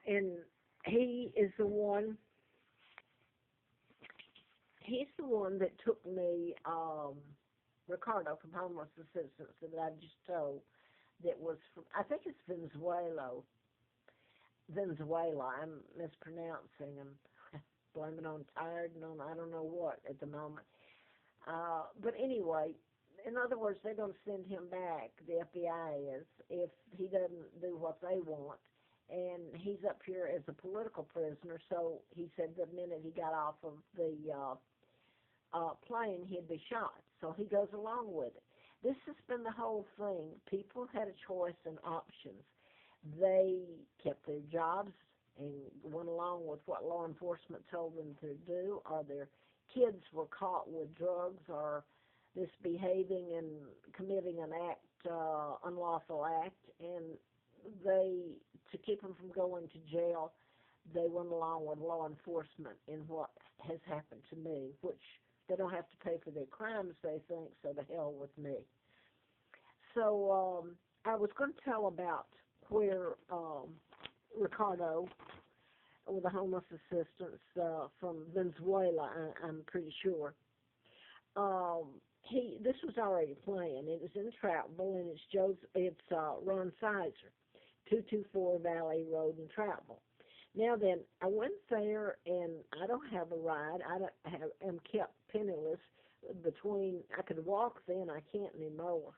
And he is the one. He's the one that took me, Ricardo from Homeless Assistance that I just told. That was from, I think it's Venezuela. I'm mispronouncing him. Blaming on tired and on I don't know what at the moment. But anyway, in other words, they're going to send him back. The FBI is if he doesn't do what they want. And he's up here as a political prisoner. So he said the minute he got off of the plane, he'd be shot. So he goes along with it. This has been the whole thing. People had a choice and options. They kept their jobs and went along with what law enforcement told them to do, or their kids were caught with drugs or misbehaving and committing an unlawful act, and they, to keep them from going to jail, they went along with law enforcement in what has happened to me, which they don't have to pay for their crimes, they think, so to hell with me. So I was going to tell about where Ricardo, with the homeless assistance from Venezuela, I'm pretty sure. This was already planned. It was in Troutville, and it's Ron Sizer, 224 Valley Road in Troutville. Now then, I went there, and I don't have a ride. I'm kept penniless between. I could walk then, I can't anymore.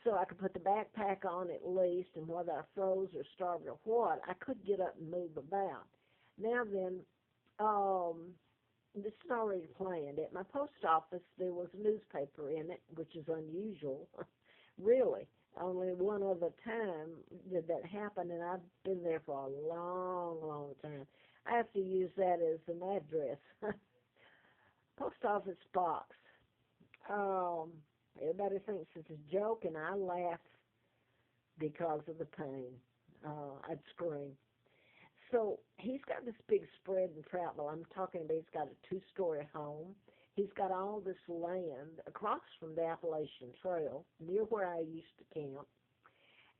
So I could put the backpack on at least, and whether I froze or starved or what, I could get up and move about. Now then, this is already planned. At my post office, there was a newspaper in it, which is unusual, really. Only one other time did that happen, and I've been there for a long, long time. I have to use that as an address. Post office box. Everybody thinks it's a joke, and I laugh because of the pain. I'd scream. So he's got this big spread in Prattville. I'm talking about he's got a two-story home. He's got all this land across from the Appalachian Trail, near where I used to camp.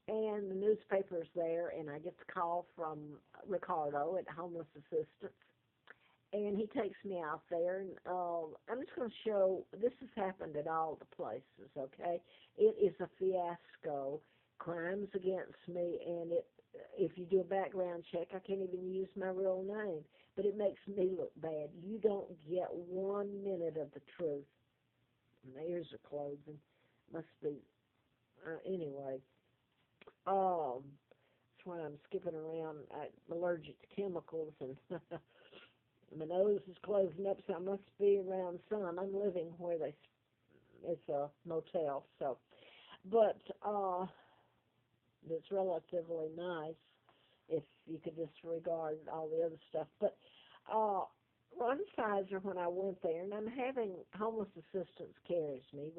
And the newspaper's there, and I get the call from Ricardo at Homeless Assistance. And he takes me out there, and I'm just going to show, this has happened at all the places, okay? It is a fiasco, crimes against me, and if you do a background check, I can't even use my real name, but it makes me look bad. You don't get 1 minute of the truth. My ears are closing. Must be, anyway. That's why I'm skipping around. I'm allergic to chemicals, and my nose is closing up, so I must be around sun. I'm living where it's a motel, so. But it's relatively nice if you could disregard all the other stuff. But Ron Sizer, when I went there, and I'm having homeless assistance carries me,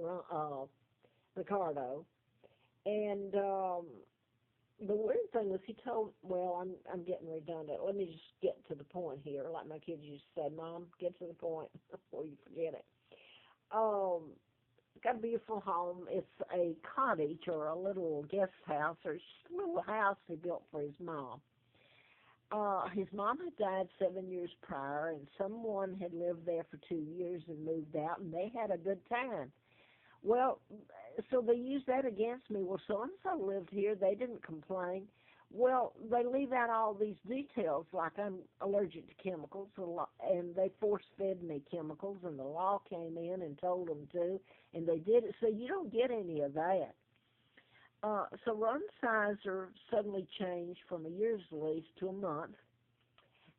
Ricardo, and the weird thing was he told, well, I'm getting redundant. Let me just get to the point here. Like my kids used to say, Mom, get to the point before you forget it. Got a beautiful home. It's a cottage or a little guest house or just a little house he built for his mom. His mom had died 7 years prior, and someone had lived there for 2 years and moved out, and they had a good time. Well, so they used that against me. Well, so-and-so lived here. They didn't complain. Well, they leave out all these details, like I'm allergic to chemicals, and they force-fed me chemicals, and the law came in and told them to, and they did it. So you don't get any of that. So Ron Sizer suddenly changed from a year's lease to a month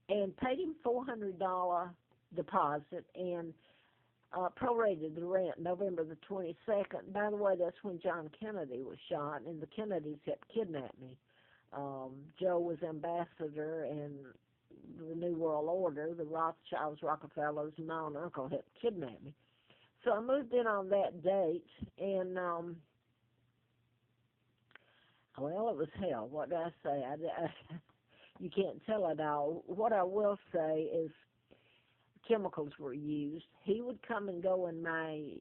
and paid him $400 deposit and prorated the rent November the 22nd. By the way, that's when John Kennedy was shot, and the Kennedys had kidnapped me. Joe was ambassador in the New World Order. The Rothschilds, Rockefellers, and my own uncle had kidnapped me. So I moved in on that date, and, well, it was hell. What did I say? You can't tell it all. What I will say is chemicals were used. He would come and go in my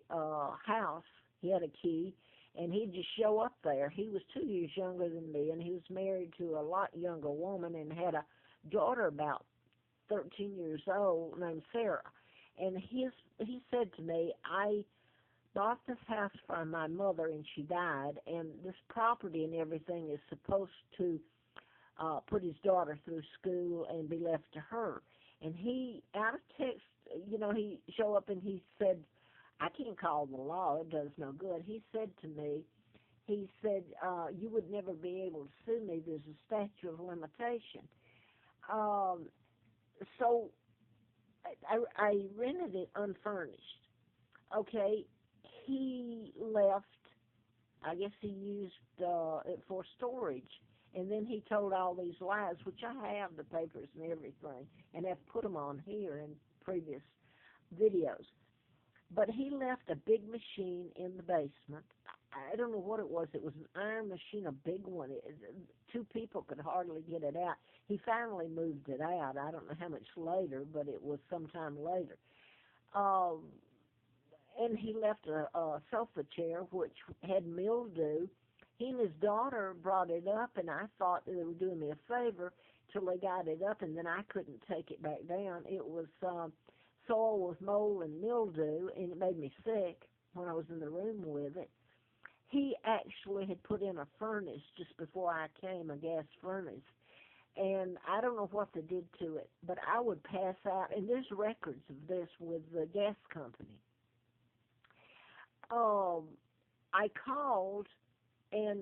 house. He had a key, and he'd just show up there. He was 2 years younger than me, and he was married to a lot younger woman and had a daughter about 13 years old named Sarah. And he said to me, I bought this house for my mother and she died, and this property and everything is supposed to put his daughter through school and be left to her. And he, out of text, he showed up and he said, I can't call the law, it does no good. He said to me, he said, you would never be able to sue me, there's a statute of limitation. So I rented it unfurnished. Okay, he left, I guess he used it for storage. And then he told all these lies, which I have the papers and everything, and have put them on here in previous videos. But he left a big machine in the basement. I don't know what it was. It was an iron machine, a big one. Two people could hardly get it out. He finally moved it out. I don't know how much later, but it was sometime later. And he left a sofa chair which had mildew. He and his daughter brought it up, and I thought they were doing me a favor till they got it up, and then I couldn't take it back down. It was soil with mold and mildew, and it made me sick when I was in the room with it. He actually had put in a furnace just before I came, a gas furnace, and I don't know what they did to it, but I would pass out, and there's records of this with the gas company. I called and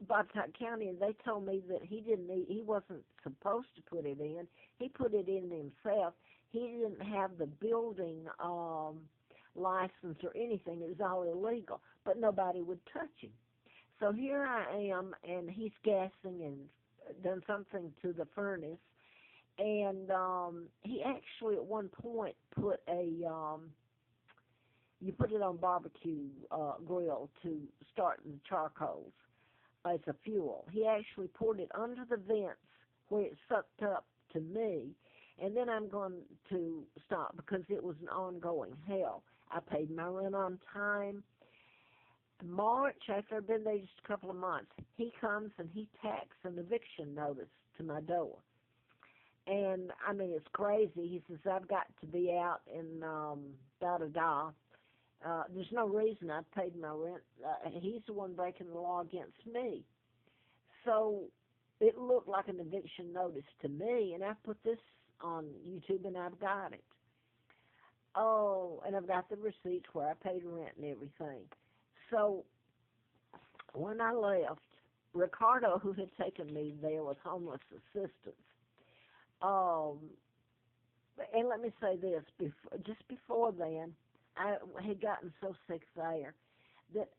Bobcat County, and they told me that he wasn't supposed to put it in. He put it in himself. He didn't have the building license or anything. It was all illegal, but nobody would touch him. So here I am, and he's gassing and done something to the furnace. And he actually at one point put you put it on barbecue grill to start the charcoals as a fuel. He actually poured it under the vents where it sucked up to me, and then I'm going to stop because it was an ongoing hell. I paid my rent on time. March, after I've been there just a couple of months, he comes and he tacks an eviction notice to my door. And, I mean, it's crazy. He says, I've got to be out in da-da-da. There's no reason I've paid my rent. He's the one breaking the law against me. So it looked like an eviction notice to me, and I put this on YouTube, and I've got it. Oh, and I've got the receipts where I paid rent and everything. So when I left, Ricardo, who had taken me there with homeless assistance, and let me say this, just before then, I had gotten so sick there that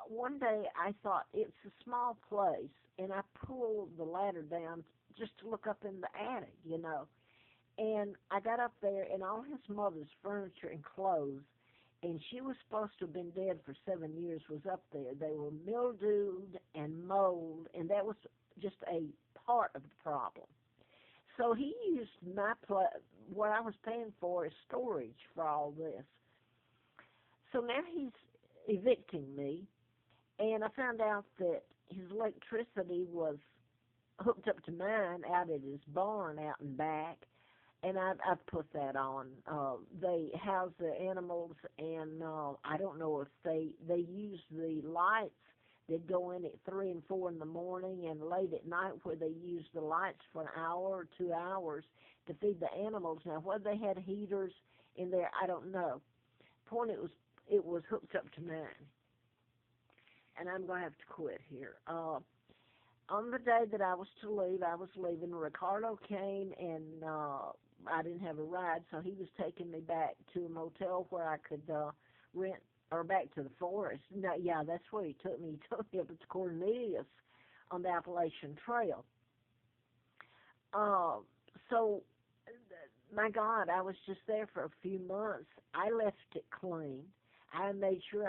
one day I thought it's a small place, and I pulled the ladder down just to look up in the attic, And I got up there, and all his mother's furniture and clothes, and she was supposed to have been dead for 7 years, was up there. They were mildewed and mold, and that was just a part of the problem. So he used what I was paying for as storage for all this. So now he's evicting me, and I found out that his electricity was hooked up to mine out at his barn out and back, and I've put that on. They house the animals, and I don't know if they use the lights that go in at 3 and 4 in the morning and late at night, where they use the lights for an hour or 2 hours to feed the animals. Now, whether they had heaters in there, I don't know. Point, it was hooked up to mine. And I'm going to have to quit here. On the day that I was to leave, I was leaving. Ricardo came, and I didn't have a ride, so he was taking me back to a motel where I could rent, or back to the forest. No, yeah, that's where he took me. He took me up to Cornelius on the Appalachian Trail. So, my God, I was just there for a few months. I left it clean. I made sure